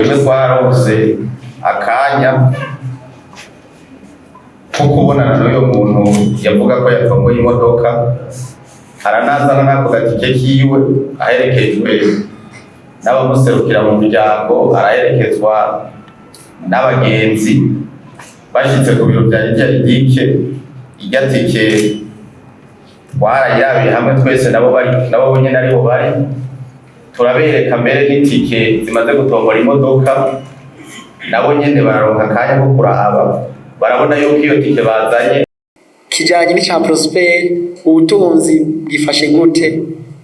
twebwe twarose akanya ko kubonana n'uyo muntu yavuga ko yatomboye imodoka, aranazana n'ako gatike kiwe aherekejwe n'abamuserukira mu miryango, araherekezwa n'abagenzi. Bashitse ku biro bya Lidiya irya tike twarayirabiye hamwe twese, nabo nyene ariho bari, turabereka mbere n'itike zimaze gutombora imodoka, nabo nyene bararonka akanya ko kuraba, barabona yuko iyo tike bazanye. Kijanye n'icya Prosper, ubutunzi bwifashe gute?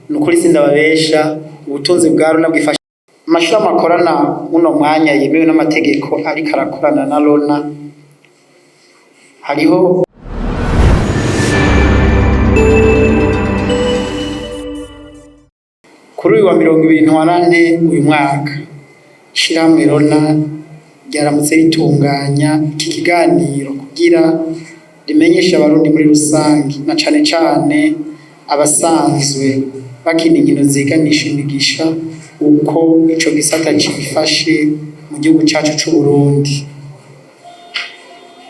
Nukuri sindababesha, ubutunzi bwa Rona bwifashe. Amashami akorana uno mwanya yemewe n'amategeko ariko arakorana na Rona, hariho kuri uyu wa 2024 uyu mwaka ishirahamwe Rona ryaramutse ritunganya iki kiganiro kugira rimenyesha abarundi muri rusangi, na cane cane abasanzwe bakina inkino ziganisha imigisha, uko ico gisata cifashe mu gihugu cacu c'u Burundi.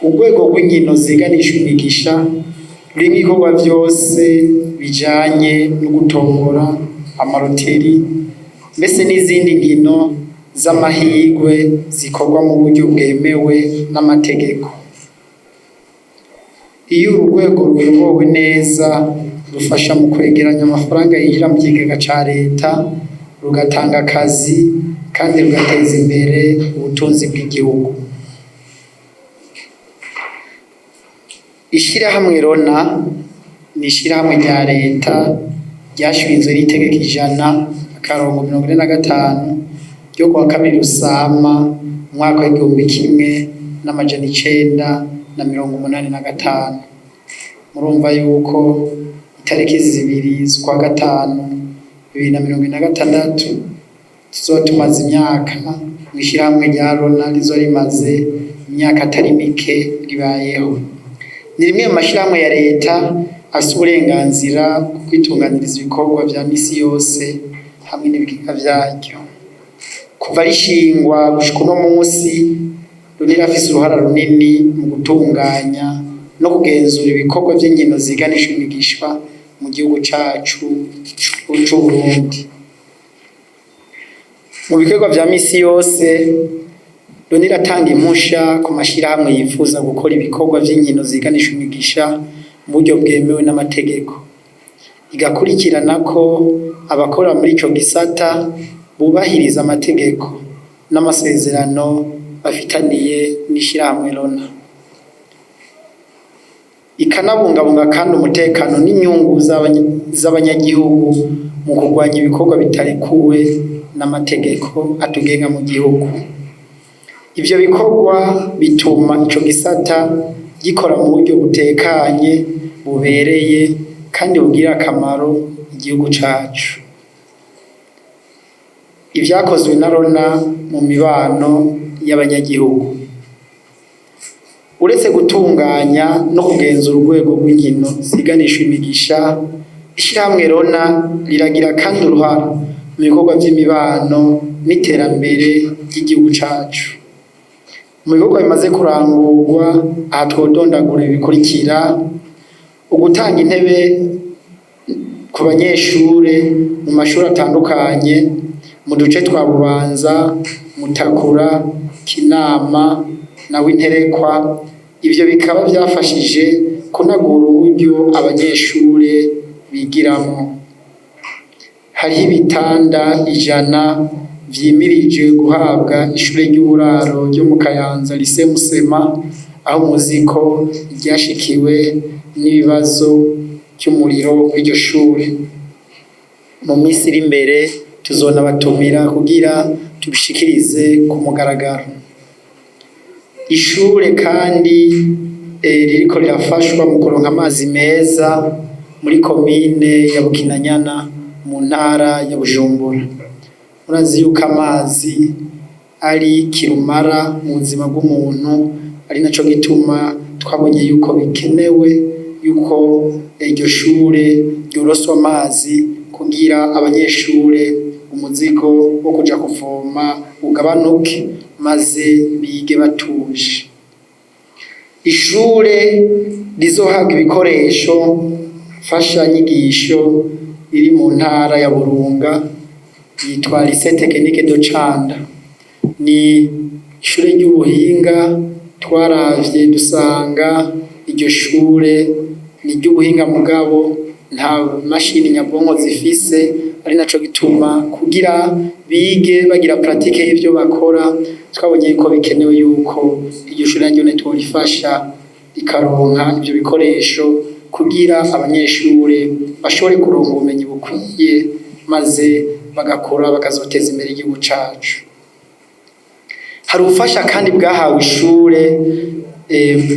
Urwego rw'inkino ziganisha imigisha rurimwo ibikorwa vyose bijanye no gutombora amaroteri, mbese n'izindi nkino z'amahirwe zikorwa mu buryo bwemewe n'amategeko. Iyo urwego ruyobowe neza rufasha mu kwegeranya amafaranga yinjira mu kigega ca leta, rugatanga akazi kandi rugateza imbere ubutunzi bw'igihugu. Ishirahamwe Rona ni ishirahamwe rya leta ryashinzwe n'itegeko 100/45 ryo kuwa 2 Rusama umwaka w'1985. Murumva yuko itariki 2 z'ukwa gatanu 2026 tuzotumaze imyaka mw'ishirahamwe rya Rona, rizo rimaze imyaka atari mike ribayeho. Ni rimwe mu mashirahamwe ya leta afite uburenganzira bwo kwitunganiriza ibikorwa vya misi yose hamwe n'ibigega vyaryo. Kuva rishingwa gushika uno munsi, Rona irafise uruhara runini mu gutunganya no kugenzura ibikorwa vy'inkino ziganisha imigisha mu gihugu cacu c'u Burundi. Mu bikorwa vya misi yose, Rona iratanga impusha ku mashirahamwe yifuza gukora ibikorwa vy'inkino ziganisha imigisha mu buryo bwemewe n'amategeko, igakurikirana ko abakora muri ico gisata bubahiriza amategeko n'amasezerano bafitaniye n'ishirahamwe Rona, ikanabungabunga kandi umutekano n'inyungu z'abanyagihugu mu kurwanya ibikorwa bitarekuwe n'amategeko atugenga mu gihugu. Ivyo bikorwa bituma ico gisata gikora mu buryo butekanye, bubereye kandi bugira akamaro igihugu cacu. Ivyakozwe na Rona mu mibano y'abanyagihugu, uretse gutunganya no kugenzura urwego rw'inkino ziganisha imigisha, ishirahamwe Rona riragira kandi uruhara mu bikorwa vy'imibano n'iterambere ry'igihugu cacu. Mu bikorwa bimaze kurangurwa aha twodondagura ibikurikira: ugutanga intebe ku banyeshure mu mashuri atandukanye mu duce twa Bubanza, Mutakura, Kinama na Winterekwa. Ivyo bikaba vyafashije kunagura uburyo abanyeshure bigiramo. Hariho ibitanda 100 vyimirije guhabwa ishure ry'uburaro ryo mu Kayanza Lycée Musema, aho muziko ryashikiwe n'ibibazo cy'umuriro w'iryo shure. Mu minsi iri imbere tuzonabatumira kugira tubishikirize ku mugaragaro. Ishure kandi ririko rirafashwa mu kuronka amazi meza muri komine ya Bukinanyana mu ntara ya Bujumbura. Murazi yuko amazi ari kirumara mu buzima bw'umuntu, ari naco gituma twabonye yuko bikenewe yuko iryo shure ryoroswa amazi kugira abanyeshure umuzigo wo kuja kuvoma ugabanuke maze bige batuje. Ishure rizohabwa ibikoresho mfashanyigisho riri mu ntara ya Burunga yitwa Lycée Technique de Canda. Ni ishure ry'ubuhinga twaravye dusanga iryo shure ni ry'ubuhinga mugabo nta mashini nyabwonko zifise, ari naco gituma kugira bige bagira pratique y'ivyo bakora twabonye ko bikenewe yuko iryo shure ryo netorifasha rikaronka ivyo bikoresho kugira abanyeshure bashobore kuronka ubumenyi bukwiye maze bagakora bakazoteza imbere igihugu cacu. Hari ubufasha kandi bwahawe ishure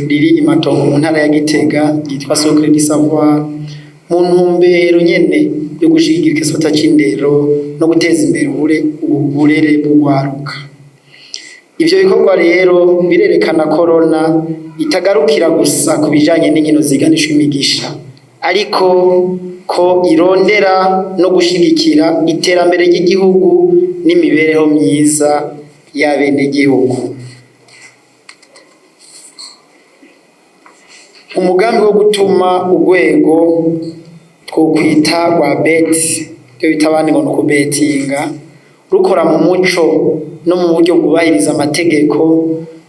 riri Imatongo mu ntara ya Gitega ryitwa Socle du Savoir mu ntumbero nyene yo gushigikira igisata c'indero no guteza imbere uburere bw'ugwaruka. Ivyo bikorwa rero birerekana korona itagarukira gusa ku bijanye n'inkino ziganisha imigisha, ariko ko irondera no gushigikira iterambere ry'igihugu n'imibereho myiza y'abenegihugu. Umugambi wo gutuma urwego twokwita rwa beti byo bita abandi ngo nukubetinga rukora mu muco no mu buryo bwubahiriza amategeko,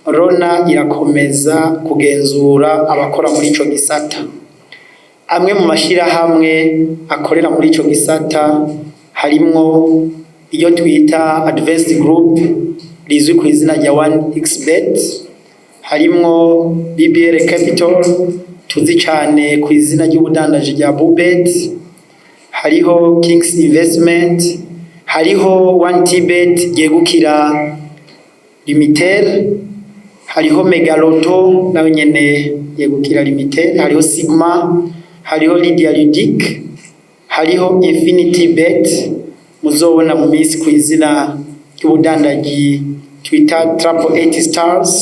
Rona irakomeza kugenzura abakora muri ico gisata. Amwe mu mashirahamwe akorera muri ico gisata harimwo iyo twita Advanced Group rizwi ku izina rya 1xBet, harimwo BBL Capital tuzi cyane ku izina ry'ubudandaji rya Bubet, hariho Kings Investment, hariho 1tbet yegukira Limited, hariho Megaloto nawe nyene yegukira Limited, hariho Sigma, hariho Lydia Ludic, hariho Infinity Bet muzobona mu minsi ku izina ry'ubudandaji Twitter Triple 8 Stars,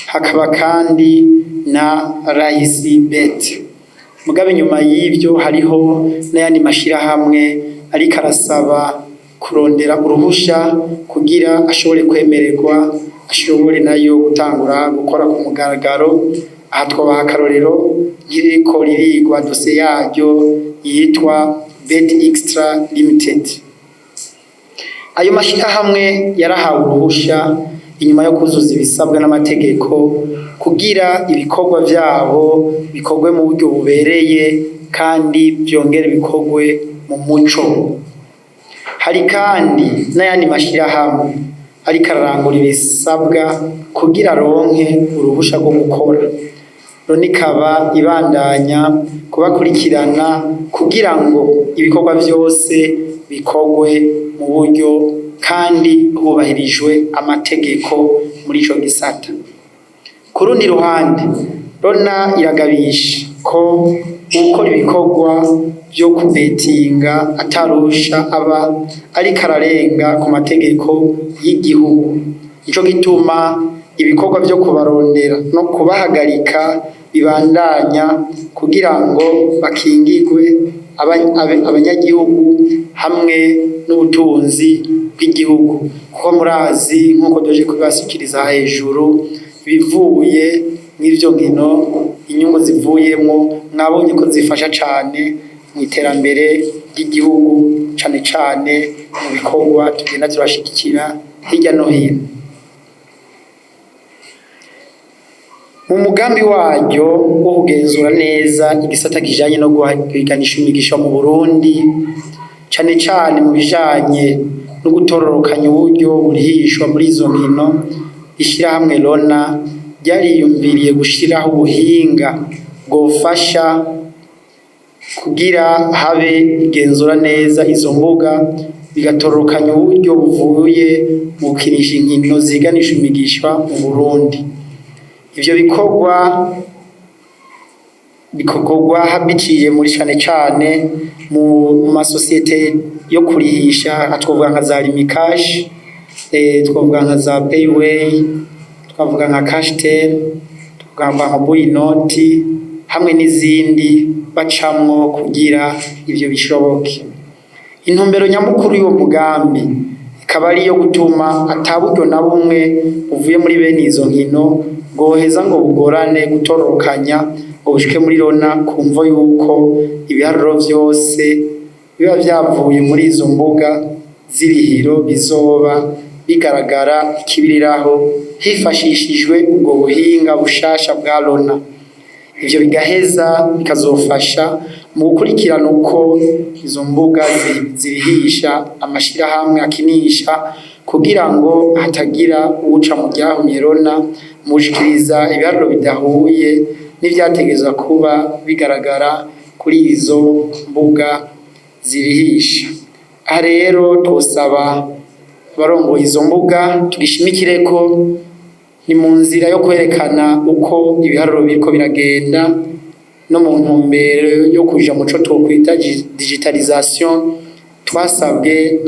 hakaba kandi na Raisi Bet. Mugabe nyuma y'ivyo hariho n'ayandi mashirahamwe ariko arasaba kurondera uruhusha kugira ashobore kwemererwa, ashobore nayo gutangura gukora ku mugaragaro. Aha twabaha akarorero nk'iriko ririgwa dosiye yaryo yitwa Bet Extra Limited. Ayo mashirahamwe yarahawe uruhusha inyuma yo kuzuza ibisabwa n'amategeko kugira ibikorwa vyabo bikorwe mu buryo bubereye kandi byongere bikorwe mu muco. Hari kandi n'ayandi mashirahamwe ariko ararangura ibisabwa kugira ronke uruhusha rwo gukora. None ikaba ibandanya kubakurikirana kugira ngo ibikorwa vyose bikorwe mu buryo kandi hubahirijwe amategeko muri ico gisata. Ku rundi ruhande, Rona iragabisha ko gukora ibikorwa byo kubetinga atarusha aba ariko ararenga ku mategeko y'igihugu. Ico gituma ibikorwa byo kubarondera no kubahagarika bibandanya kugira ngo bakingirwe abanyagihugu hamwe n'ubutunzi bw'igihugu, kuko murazi nk'uko doje kubasukiriza hejuru bivuye n'ivyo nkino inyungu zivuyemo mwabonye ko zifasha cane mu iterambere ry'igihugu, cane cane mu bikorwa tugenda turashigikira hirya no hino. Mu mugambi waryo wo kugenzura neza igisata kijanye no guhiganisha imigisha mu Burundi, cane cane mu bijanye no gutororokanya uburyo burihishwa muri izo nkino, ishirahamwe Rona ryariyumviriye gushiraho ubuhinga bwofasha kugira habe igenzura neza izo mbuga bigatororokanya uburyo buvuye mu gukinisha inkino ziganisha imigisha mu Burundi. Ivyo bikorwa biciye muri cane mu masosiyete yo kurihisha, twavuga nka za Limikash, twavuga nka za Payway, twavuga nka Cashtel, twavuga nka Buyinoti hamwe n'izindi bacamwo kugira ivyo bishoboke. Intumbero nyamukuru y'uwo mugambi akaba ariyo gutuma ataburyo na bumwe buvuye muri bene izo nkino bwoheza ngo bugorane gutororokanya ngo bushike muri Rona, kumva yuko ibiharuro vyose biba vyavuye muri izo mbuga z'irihiro bizoba bigaragara ikibiriraho hifashishijwe ubwo buhinga bushasha bwa Rona. Ivyo bigaheza bikazofasha mu gukurikirana uko izo mbuga zirihisha amashirahamwe akinisha, kugira ngo hatagira uwuca mu ryahumye Rona mushikiriza ibiharuro bidahuye n'ivyategezwa kuba bigaragara kuri izo mbuga zirihisha. Aha rero twosaba abarongoye izo mbuga tugishimikire ko ni mu nzira yo kwerekana uko ibiharuro biriko biragenda no mu ntumbero yo kuja muco twokwita digitalisation. Twasabwe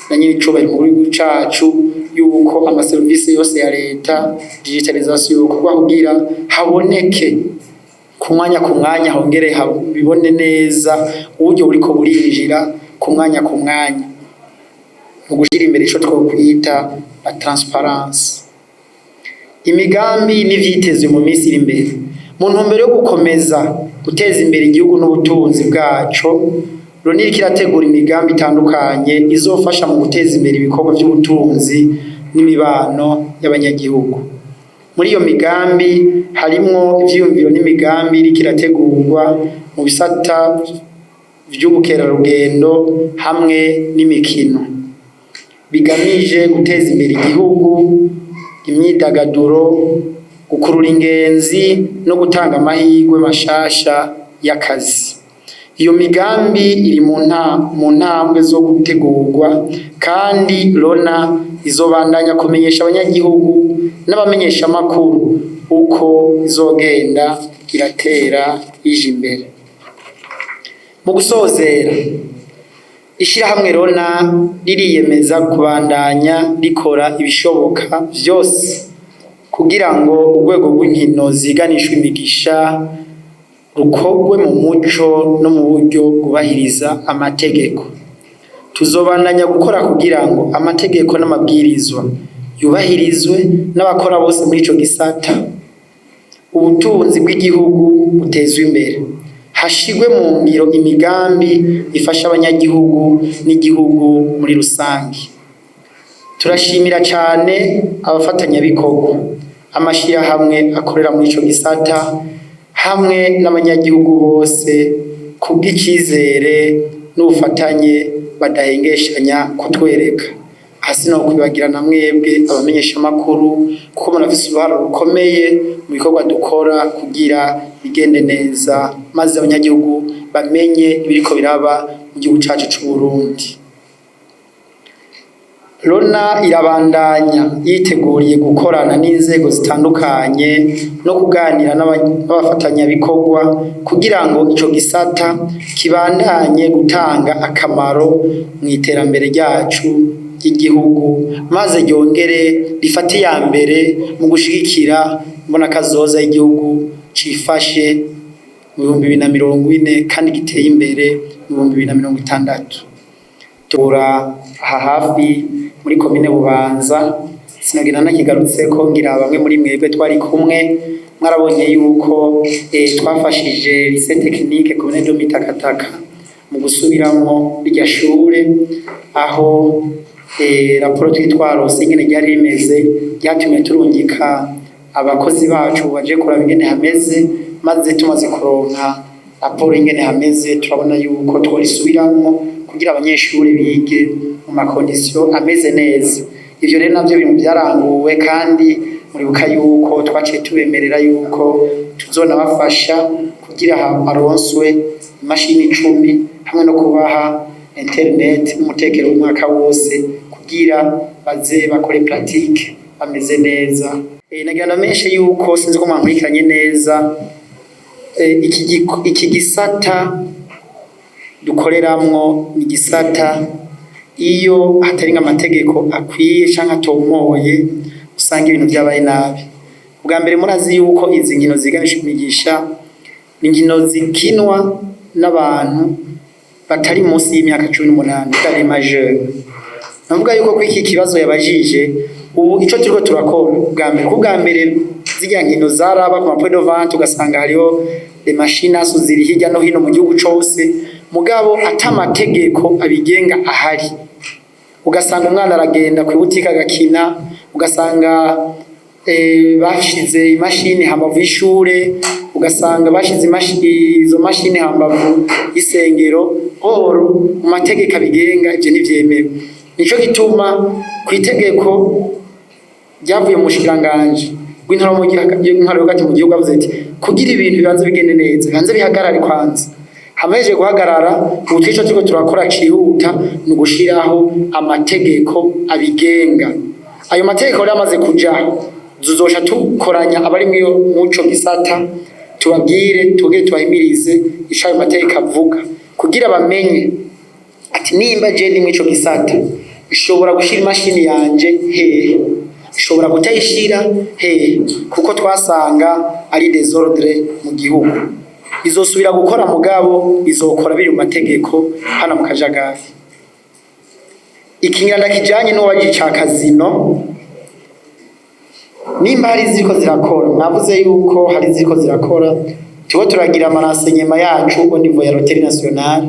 na nyiricubahiro mu gihugu cacu yuko amaserivisi yose ya leta digitalisation yokorwa kugira haboneke ku mwanya hongere bibone neza uburyo buriko burinjira ku mwanya mu gushira imbere ico twokwita la transparence. Imigambi n'ivyitezwe mu minsi iri imbere mu ntumbero yo gukomeza guteza imbere igihugu n'ubutunzi bwaco, Rona iriko irategura imigambi itandukanye izofasha mu guteza imbere ibikorwa vy'ubutunzi n'imibano y'abanyagihugu. Muri iyo migambi harimwo ivyiyumviro n'imigambi iriko irategurwa mu bisata vy'ubukerarugendo hamwe n'imikino bigamije guteza imbere igihugu, imyidagaduro, gukurura ingenzi no gutanga amahirwe mashasha y'akazi. Iyo migambi iri mu ntambwe zo gutegurwa, kandi Rona izobandanya kumenyesha abanyagihugu n'abamenyesha amakuru uko izogenda iratera ije imbere. Mu gusozera, ishirahamwe Rona ririyemeza kubandanya rikora ibishoboka vyose kugira ngo urwego rw'inkino ziganishwe imigisha rukorwe mu muco no mu buryo bwubahiriza amategeko. Tuzobandanya gukora kugira ngo amategeko n'amabwirizwa yubahirizwe n'abakora bose muri ico gisata, ubutunzi bw'igihugu butezwe imbere, hashigwe mu ngiro imigambi ifasha abanyagihugu n'igihugu muri rusangi. Turashimira cyane abafatanyabikorwa, amashirahamwe akorera muri ico gisata hamwe n'abanyagihugu bose kubw'icizere n'ubufatanye badahengeshanya kutwereka. Hasi no kwibagirana mwebwe abamenyesha amakuru kuko murafise uruhara rukomeye mu bikorwa dukora kugira bigende neza, maze abanyagihugu bamenye ibiriko biraba mu gihugu cacu c'u Burundi. Rona irabandanya yiteguriye gukorana n'inzego zitandukanye no kuganira n'abafatanyabikorwa kugira ngo ico gisata kibandanye gutanga akamaro mu iterambere ryacu ry'igihugu, maze ryongere rifate ya mbere mu gushigikira mbona kazoza y'igihugu cifashe mu 2040 kandi giteye imbere mu 2060. Tura aha hafi muri komine Bubanza, sinagenda nakigarutse ko ngira bamwe muri mwebwe twari kumwe mwarabonye yuko twafashije lycée technique komine do Mitakataka mu gusubiramo irya shure, aho raporo twitwarose ingene ryari rimeze ryatumye turungika abakozi bacu baje kuraba ingene hameze, maze tumaze kuronka raporo ingene hameze turabona yuko tworisubiramo kugira abanyeshuri bige mu makondisiyo ameze neza. Ivyo rero navyo bintu byaranguwe, kandi muribuka yuko twaciye tubemerera yuko tuzonabafasha kugira aronswe imashini 10 hamwe no kubaha internet n'umutekero w'umwaka wose kugira baze bakore pratique bameze neza. Nagira menshi yuko sinzi ko mwankurikiranye neza iki gisata dukoreramwo ni gisata iyo hatari amategeko akwiye canke atomoye usanga ibintu byabaye nabi. Ubwa mbere murazi yuko izi nkino ziganisha imigisha ni nkino zikinwa n'abantu batari munsi y'imyaka 18 batari majeur. navuga yuko ko iki kibazo yabajije ubu ico turiko turakora bwa mbere zijya nkino zaraba ku point de vente ugasanga hariho les machines ziri hirya no hino mu gihugu cose mugabo atamategeko abigenga ahari ugasanga umwana aragenda ku butike agakina ugasanga bashize imashini hambavu y'ishure ugasanga bashize izo mashini hambavu y'isengero oro mu mategeko abigenga ivyo ntivyemewe nico gituma ku itegeko ryavuye mu bushikiranganje bw'intwaro hagati mu gihugu avuze ati kugira ibintu bibanze bigende neza bibanze bihagarare kwanza hameje guhagarara ubutwico turiko turakora cihuta no gushiraho amategeko abigenga ayo mategeko rero amaze kujaho zuzosha tukoranya abari muco gisata tubabwire tugire tubahimirize ico ayo mategeko avuga kugira bamenye ati nimba je ndi mwico gisata ishobora gushira imashini yanje hehe ishobora kutayishira hehe kuko twasanga ari desordre mu gihugu izosubira gukora mugabo izokora biri mu mategeko hana mu kajagari ikinyanda kijanye no wagica kazino nimba hari ziko zirakora mwavuze yuko hari ziko zirakora tubo turagira amarasenyema yacu au niveau ya Loterie Nationale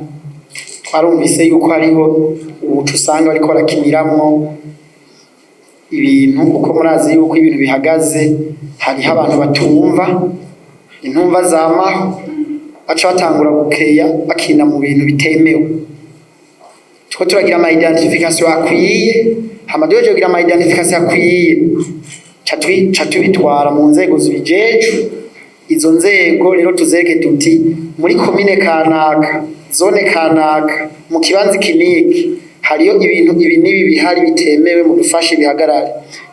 twarumvise yuko hariho ubucu usanga bariko barakimiramwo ibintu uko murazi yuko ibintu bihagaze hariho abantu batumva intumva zamaho baca batangura gukeya bakina mu bintu bitemewe tuko turagira ama identification akwiye hamadoje kugira ama identification akwiye catubitwara mu nzego zibijeje izo nzego rero tuzereke tuti muri commune kanaka zone kanaka mu kibanzi kiniki hariyo ibintu ibi nibi bihari bitemewe mu dufashe bihagarare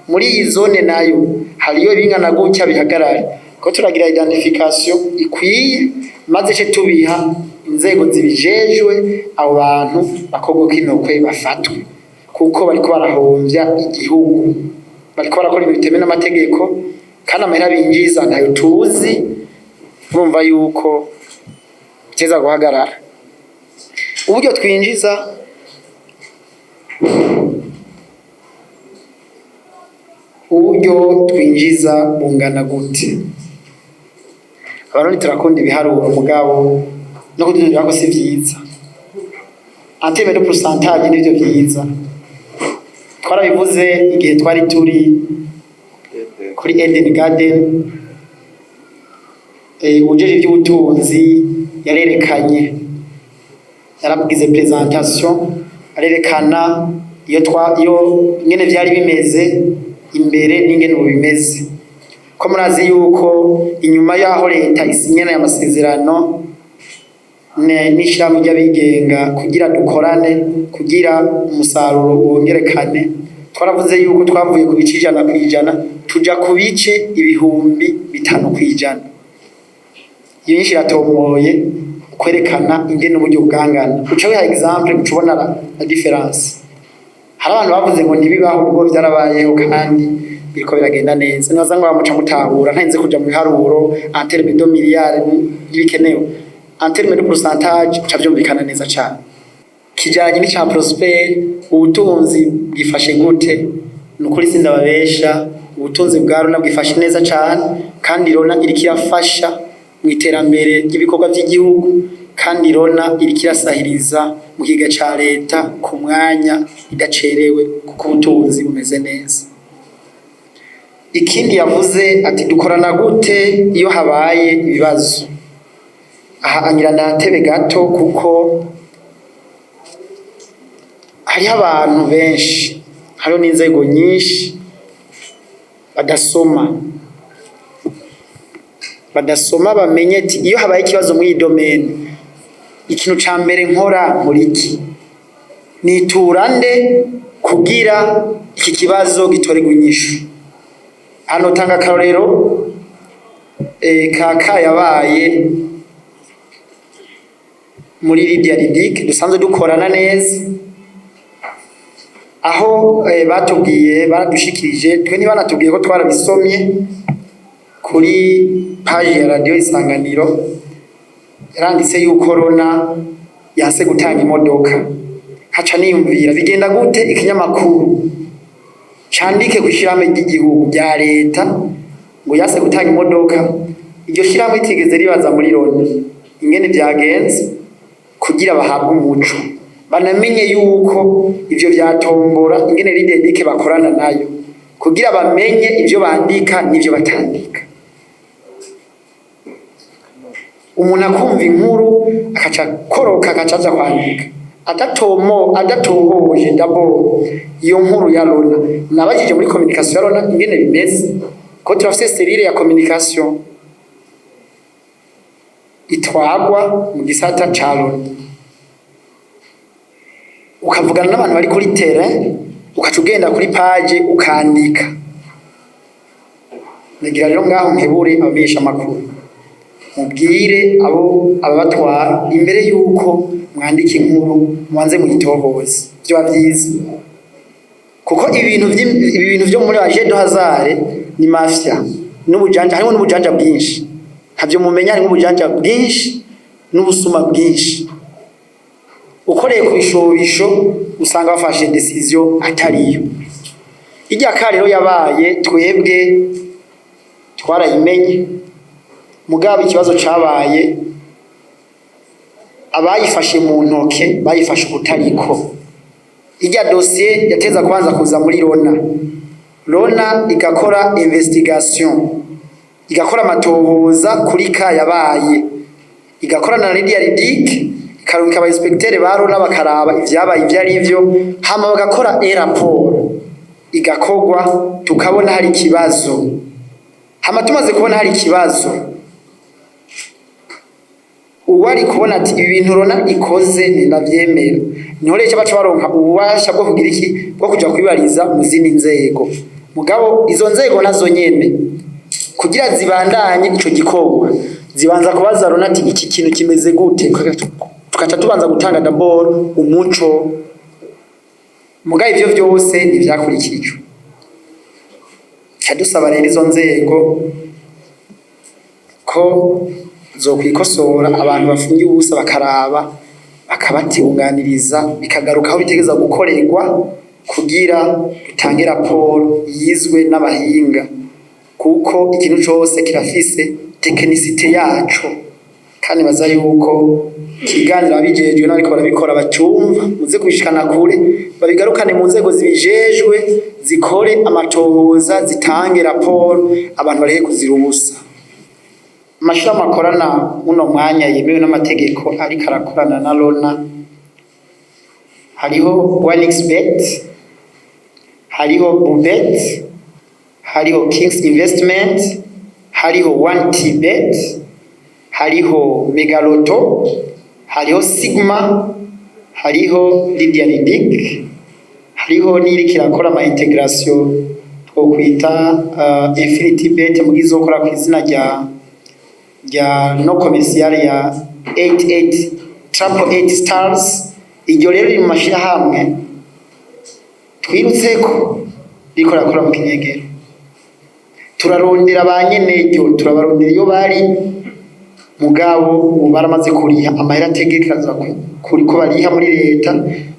muri iyi zone nayo hariyo bingana gutya bihagarare ko turagira identification ikwiye maze ce tubiha inzego zibijejwe abo bantu bakogoka inokwe bafatwe kuko bariko barahomvya igihugu bariko barakora ibintu bitemewe n'amategeko kandi amahera binjiza ntayo tuzi urumva yuko biteza guhagarara uburyo twinjiza bungana gute abantu turakunda ibiharuro mugabo no kududura ko si vyiza anteme de pourcentage nivyo vyiza twarabivuze igihe twari turi kuri Eden Garden ujeje iby'ubutunzi yarerekanye yarabwize presentation arerekana iyo ngene vyari bimeze imbere n'ingene bimeze ko murazi yuko inyuma yaho leta isinyana y'amasezerano n'ishirahamwe ry'abigenga kugira dukorane kugira umusaruro wongerekane twaravuze yuko twavuye ku bice 100% tuja ku bice 500% iyo nyinshi iratomoye kwerekana ingene uburyo bwangana uca wiha example ucubona la difference hari abantu bavuze ngo ntibibaho ubwo byarabayeho kandi biriko biragenda neza nibaza ngo bamuca mutahura ntarinze kuja mu biharuro en terme de milliards y'ibikenewe en terme de pourcentage cavyumvikana neza cyane kijanye n'icya Prosper ubutunzi bwifashe gute nukuri sinda babesha ubutunzi bwa Rona bwifashe neza cyane kandi Rona irikirafasha mu iterambere ry'ibikorwa by'igihugu kandi Rona irikirasahiriza mu kiga ca leta ku mwanya idacerewe kuko ubutunzi bumeze neza ikindi yavuze ati dukorana gute iyo habaye ibibazo aha anyira ndatebe gato kuko hariho abantu benshi hariho n'inzego nyinshi badasoma bamenye ati iyo habaye ikibazo muri domaine ikintu ca mbere nkora muri iki niturande kugira iki kibazo gitorerwa inyishu hano tanga karorero kaka yabaye muri Lydia Ridic dusanzwe dukorana neza aho batubwiye baradushikirije twe niba natubwiye ko twarabisomye kuri page ya radio Isanganiro yaranditse yuko Rona yase gutanga imodoka haca niyumvira bigenda gute ikinyamakuru candike kwishirame ry'igihugu rya leta ngo yase gutanga imodoka iryo shiramo itigeze ribaza muri Loni ingene byagenze kugira bahabwe umuco banamenye yuko ivyo vyatombora ingene ridedike bakorana nayo kugira bamenye ivyo bandika n'ivyo batandika. Umuntu akumva inkuru akaca koroka akacaza kwandika adatohoje dabo iyo nkuru ya Lona nabajije muri communication ya Lona ingene bimeze ko turafise serire ya communication itwagwa mu gisata ca Lona ukavugana n'abantu bari kuri terrain ukaca ugenda kuri page ukandika. Nagira rero ngaho nkebure abamenyesha amakuru mubwire abo ababatwara imbere yuko mwandika inkuru mwanze muyitohoze byo bavyiza kuko ibintu byo muri aje do hazare ni mafia n'ubujanja harimo n'ubujanja bwinshi ntavyo mumenya harimo ubujanja bwinshi n'ubusuma bwinshi ukoreye ku bishobisho usanga bafashe decision atariyo. Ijya karero yabaye twebwe twarayimenye mugabo ikibazo cabaye abayifashe mu ntoke bayifashe ubutariko. Ijya dossier yateza kubanza kuza muri Lona igakora investigation igakora amatohoza kuri ka yabaye igakora na Lydia Ridic ikarunka aba inspecteur ba Lona bakaraba ivyabaye ivyari ivyo hama bagakora rapport igakogwa tukabona hari kibazo hama tumaze kubona hari kibazo uwari kubona ati ibi bintu Lona ikoze ndavyemera niho rero baca baronka ububasha bwo kugira iki bwo kuja kwibariza mu zindi nzego mugabo izo nzego nazo nyene kugira zibandanye ico gikorwa zibanza kubaza Lona ati iki kintu kimeze gute tukaca tubanza gutanga d'abord umuco mugabo ivyo vyose nivyakurikijwe cyadusaba rero izo nzego ko zo kwikosora abantu bafungiye ubusa bakaraba bakabatunganiriza bikagaruka aho bitegeza gukorerwa kugira dutange raporo yizwe n'abahinga kuko ikintu cyose kirafise technicité yaco kandi baza yuko kiganira abijejwe n'ariko barabikora bacumva muze kwishikana kure babigarukane mu nzego zibijejwe zikore amatohoza zitange raporo abantu barihe kuzira ubusa. Amashami akorana uno mwanya yemewe n'amategeko ariko arakorana na Lona hariho 1xBet hariho Bubet hariho Kings Investment hariho 1tbet hariho Megaloto hariho Sigma hariho Lydia Ridic hariho n'iriki rakora ama integration two kwita Infinity Bet mugize okora kwizina rya no commercial ya 88 stars. Iryo rero mu mashira hamwe twirutseko riko rakora mu kinyegero turarondera abanyeneryo turabarondera iyo bari mugabo baramaze kuriha amahera ategekaza kuri ko bariha muri leta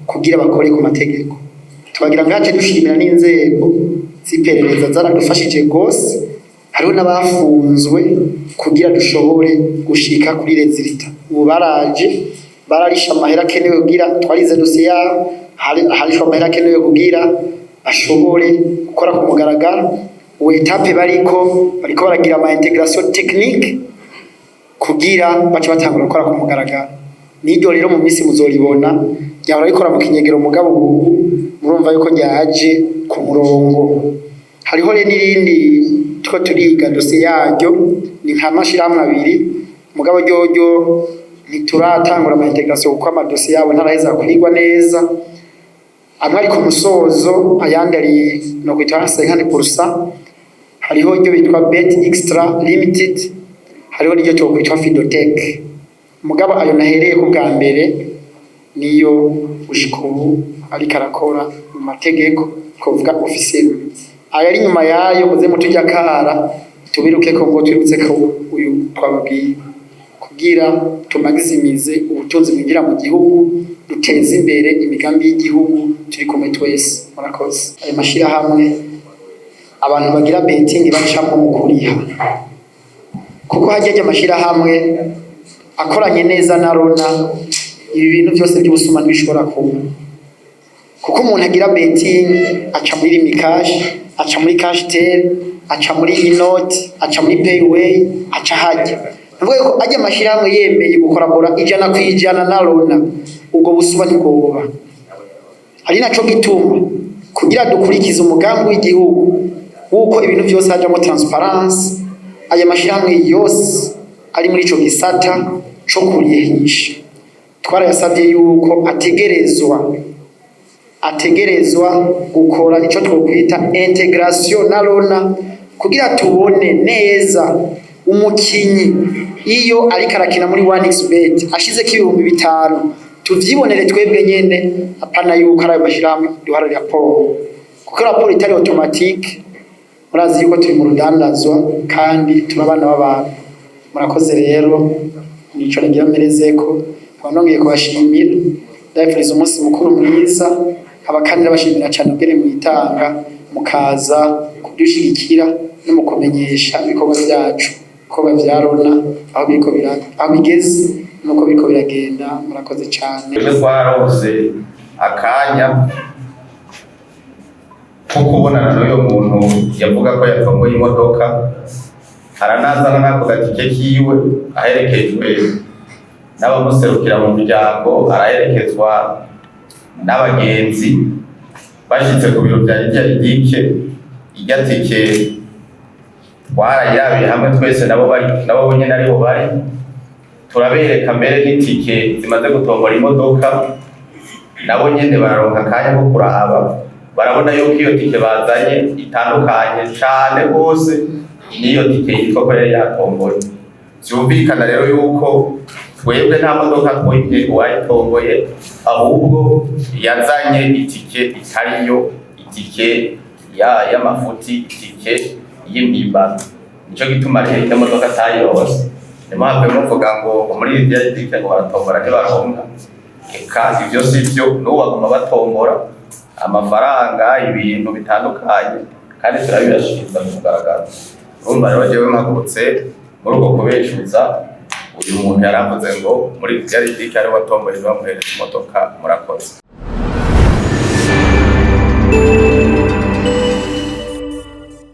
kugira bakore ku mategeko tubagira ngace dushimira n'inzego ziperereza zaradufashije gose hariho n'abafunzwe kugira dushobore gushika kuri rezilita ubu baraje bararisha amahera kenewe kugira twarize dossier yabo harisha amahera kenewe kugira bashobore gukora ku mugaragaro etape bariko baragira ama integration technique kugira bace batangura gukora ku mugaragaro. Niryo rero mu minsi muzoribona ryahora rikora mu kinyegero mugabo ubu murumva yuko ryaje ku murongo. Hariho rero n'irindi two turiga dossier yaryo ni nka mashirahamwe abiri mugabo ryo ntituratangura ama integration kuko ama dossier yabo ntaraheza kwigwa neza amwe ari ku musozo ayandi ari no kwitwa 50%. Hariho ryo bitwa Bet Extra Limited hariho n'iryo cyo kwitwa Fidotech mugabo ayo nahereye ku bwa mbere niyo ushikubu ari karakora mu mategeko kuvuga officiel ari nyuma yayo muze mutujya kara tubiruke ko ngo twibutse ko uyu twababwiye kugira tumagizimize ubutunzi bwinjira mu gihugu, duteze imbere imigambi y'igihugu turi kumwe twese. Murakoze. Ayo mashirahamwe abantu bagira betting bacamo mu kuriha, kuko hajyaje amashirahamwe akoranye neza na Rona, ibi bintu byose by'ubusuma bishobora kuba, kuko umuntu agira betting aca muri Rimikash, aca muri Cashtel, aca muri Inoti, aca muri Payway, aca hajya. Mvuga ko ajya amashirahamwe yemeye gukorabora 100% na Rona, ubwo busuma ntibwoba. Ari naco gituma kugira dukurikiza umugambi w'igihugu uko ibintu byose hajamo transparency, aya mashirahamwe yose ari muri ico gisata cyo kurihisha twarayasabye yuko ategerezwa gukora ico twokwita integration na Rona, kugira tubone neza umukinyi iyo ariko arakina muri 1xbet ashize k'ibihumbi 5 tuvyibonere twebwe nyene, apana yuko ari amashirahamwe duhara raporo, kuko raporo itari automatique. Murazi yuko turi mu rudandazwa kandi turabana b'abantu. Murakoze rero, nico ngira merezeko nongeye kubashimira, ndabifuriza umunsi mukuru mwiza, abakandira bashimira cyane ubwere mu itanga mukaza kudushigikira no mu kumenyesha ibikorwa byacu ko bavyarona aho bigeze nuko biriko biragenda. Murakoze cyane. Ejo twarose akanya ko kubonana n'uyo muntu yavuga ko yatomboye imodoka, aranazana nako gatike kiwe, aherekejwe n'abamuserukira mu muryango, araherekezwa n'abagenzi. Bashitse ku biro bya Lidique, irya tike twarayirabiye hamwe twese, nabo nyene ariho bari, turabereka mbere n'itike zimaze gutombora imodoka, nabo nyene bararonka akanya ko kuraba, barabona yuko iyo tike bazanye itandukanye cyane hose niyo tike yitwa ko yari yatomboye. Byumvikana rero yuko twebwe nta modoka twibye uwayitomboye, ahubwo yazanye itike itariyo, itike y'amafuti, itike y'impimbano. Nico gituma rero iyo modoka atayirose, nimuhave muvuga ngo muri Lidique ngo baratombora ntibaronka. Eka ivyo sivyo, n'ubu baguma batombora amafaranga, ibintu bitandukanye, kandi turabibashikiriza ku mugaragaro. Urumva rero jewe mpagurutse muri uko kubeshuza uyu muntu yaravuze ngo muri Lidique ari watomboye bamuhereza imodoka. Murakoze.